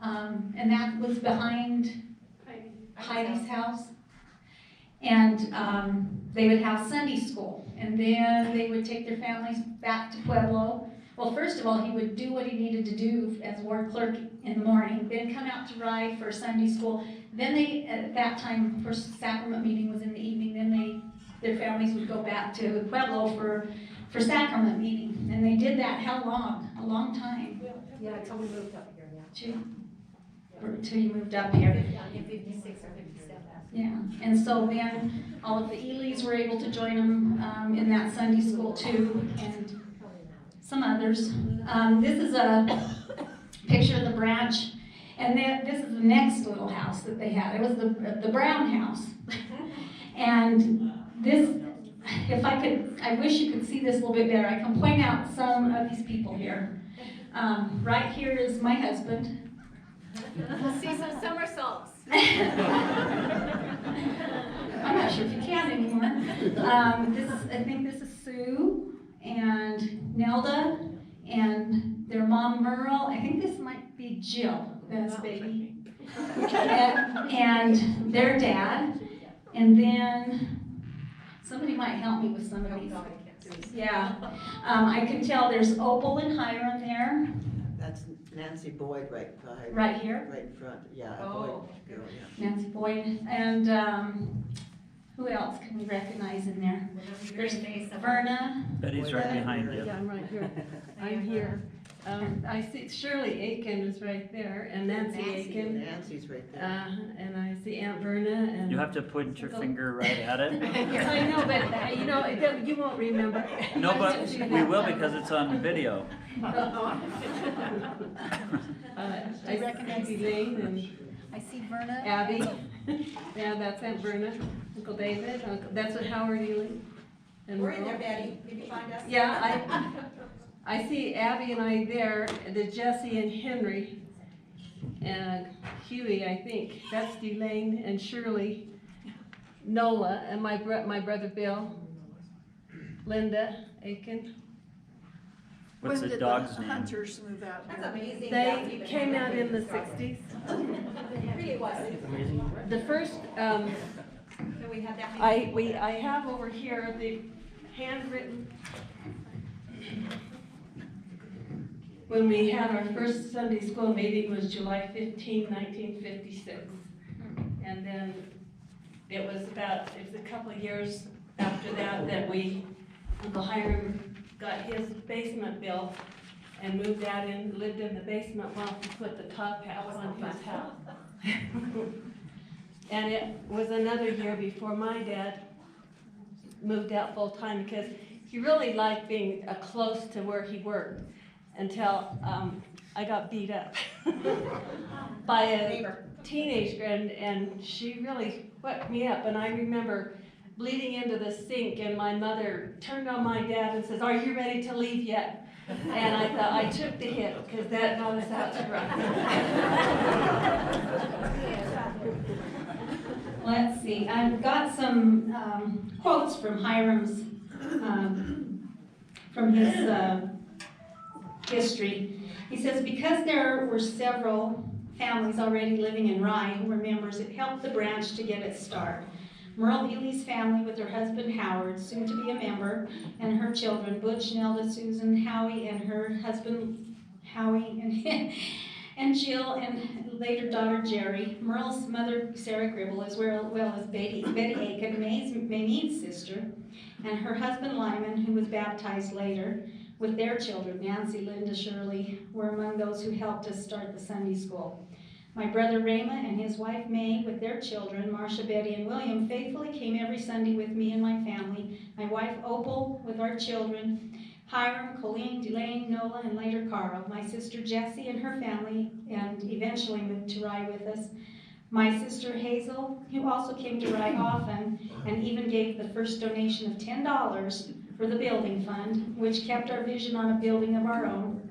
and that was behind Heidi's house. And they would have Sunday school, and then they would take their families back to Pueblo. Well, first of all, he would do what he needed to do as ward clerk in the morning, then come out to Rye for Sunday school. Then they, at that time, first sacrament meeting was in the evening, then their families would go back to Pueblo for sacrament meeting. And they did that how long? A long time. Yeah, until we moved up here, yeah. Until you moved up here. In 56 or 57. Yeah, and so then all of the Elis were able to join them in that Sunday school too, and some others. This is a picture of the branch, and this is the next little house that they had. It was the Brown house. And this, if I could, I wish you could see this a little bit better. I can point out some of these people here. Right here is my husband. We'll see some somersaults. I'm not sure if you can anymore. I think this is Sue and Nelda and their mom Merle. I think this might be Jill, that's baby. And their dad. And then somebody might help me with some of these. Yeah, I can tell there's Opal and Hiram there. That's Nancy Boyd right behind. Right here? Right in front, yeah. Oh. Boyd girl, yeah. Nancy Boyd. And who else can we recognize in there? There's Verna. Betty's right behind you. Yeah, I'm right here. I'm here. I see Shirley Aiken is right there, and Nancy Aiken. Nancy's right there. And I see Aunt Verna. And You have to point your finger right at it. I know, but you know, you won't remember. No, but we will because it's on video. I recognize Elaine and I see Verna. Abby. Yeah, that's Aunt Verna. Uncle David. That's what Howard Ely. And We're in there, Betty. Did you find us? Yeah, I see Abby and I there, the Jesse and Henry, and Huey, I think. That's Delane and Shirley, Nola, and my brother Bill, Linda Aiken. What's the dog's name? Hunters move out? That's amazing. They came out in the 60s. It really was. The first, So we had that many. I have over here the handwritten, when we had our first Sunday school meeting was July 15, 1956. And then it was a couple of years after that Uncle Hiram got his basement built and moved out and lived in the basement while he put the top hat on his house. And it was another year before my dad moved out full time because he really liked being close to where he worked until I got beat up by a teenage girl, and she really whipped me up. And I remember bleeding into the sink, and my mother turned on my dad and says, "Are you ready to leave yet?" And I thought I took the hit because that knows how to run. Let's see, I've got some quotes from Hiram's, from his history. He says, because there were several families already living in Rye who were members, it helped the branch to get its start. Merle Ely's family with her husband Howard, soon to be a member, and her children, Butch, Nelda, Susan, Howie, and her husband Howie, and Jill, and later daughter Jerry, Merle's mother Sarah Gribble, as well as Betty Aiken, Maymead's sister, and her husband Lyman, who was baptized later, with their children, Nancy, Linda, Shirley, were among those who helped us start the Sunday school. My brother Raymond and his wife May, with their children, Marcia, Betty, and William, faithfully came every Sunday with me and my family. My wife Opal, with our children, Hiram, Colleen, Delane, Nola, and later Carl. My sister Jessie and her family, and eventually moved to Rye with us. My sister Hazel, who also came to Rye often, and even gave the first donation of $10 for the building fund, which kept our vision on a building of our own.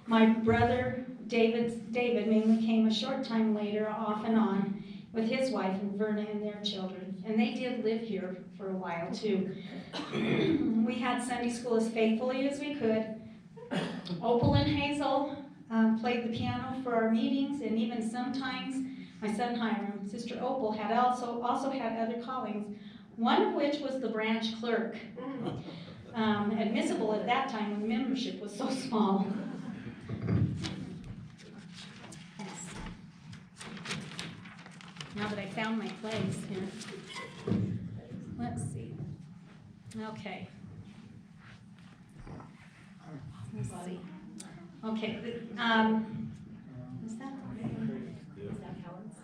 My brother David mainly came a short time later, off and on, with his wife and Verna and their children. And they did live here for a while too. We had Sunday school as faithfully as we could. Opal and Hazel played the piano for our meetings, and even sometimes my son Hiram, Sister Opal, had also had other callings, one of which was the branch clerk. Admissible at that time when membership was so small. Yes. Now that I found my place here, let's see. Okay. Let's see. Okay. Is that? Is that Helen's?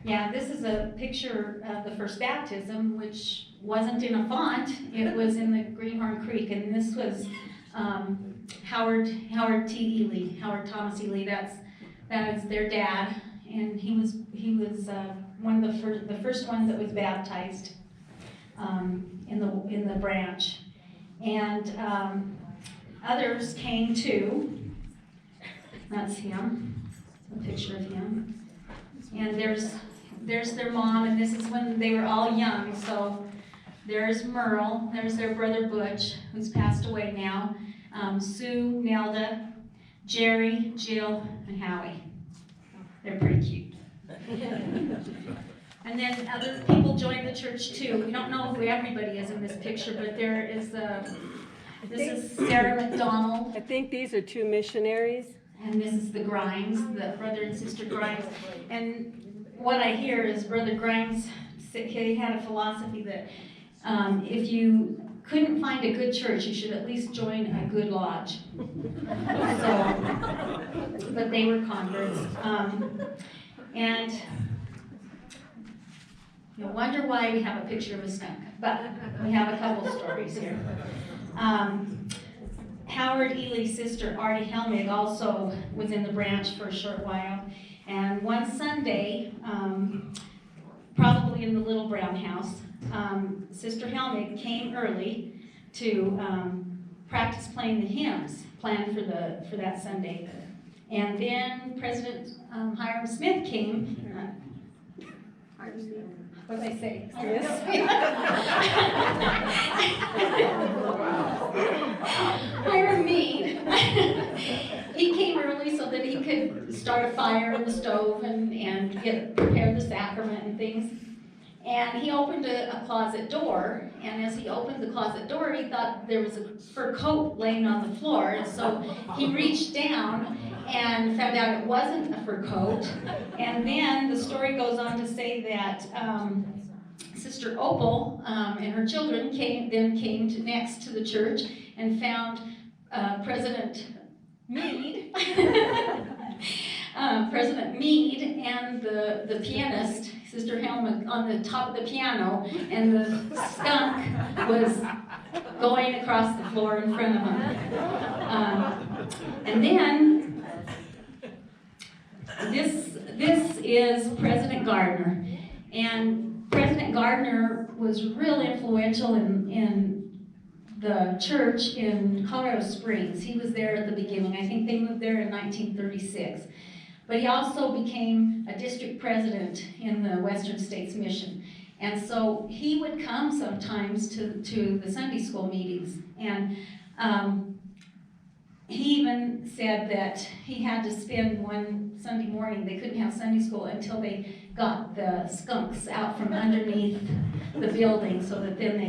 Yeah, this is a picture of the first baptism, which wasn't in a font. It was in the Greenhorn Creek, and this was Howard T. Ely, Howard Thomas Ely. That is their dad, and he was one of the first one that was baptized in the branch, and others came too. That's him. A picture of him, and there's their mom, and this is when they were all young. So there's Merle, there's their brother Butch, who's passed away now, Sue, Nelda, Jerry, Jill, and Howie. They're pretty cute. And then other people joined the church too. We don't know who everybody is in this picture, but there is this is Sarah McDonald, I think these are two missionaries. and this is the Grimes, the brother and sister Grimes. And what I hear is Brother Grimes, he had a philosophy that if you couldn't find a good church, you should at least join a good lodge. So, but they were converts. And you wonder why we have a picture of a skunk, but we have a couple stories here. Howard Ely's sister, Artie Helmig, also was in the branch for a short while. And one Sunday, probably in the Little Brown House, Sister Helmig came early to practice playing the hymns planned for that Sunday. And then President Hiram Smith came. What did I say? Hiram Mead. He came early so that he could start a fire in the stove and prepare the sacrament and things. And he opened a closet door, and as he opened the closet door, he thought there was a fur coat laying on the floor, and so he reached down and found out it wasn't a fur coat. And then the story goes on to say that Sister Opal and her children came next to the church and found President Mead, President Mead and the pianist, Sister Helmut, on the top of the piano, and the skunk was going across the floor in front of him. And then this is President Gardner, and President Gardner was real influential in the church in Colorado Springs. He was there at the beginning. I think they moved there in 1936. But he also became a district president in the Western States Mission. And so he would come sometimes to the Sunday school meetings. And he even said that he had to spend one Sunday morning, they couldn't have Sunday school until they got the skunks out from underneath the building so that then they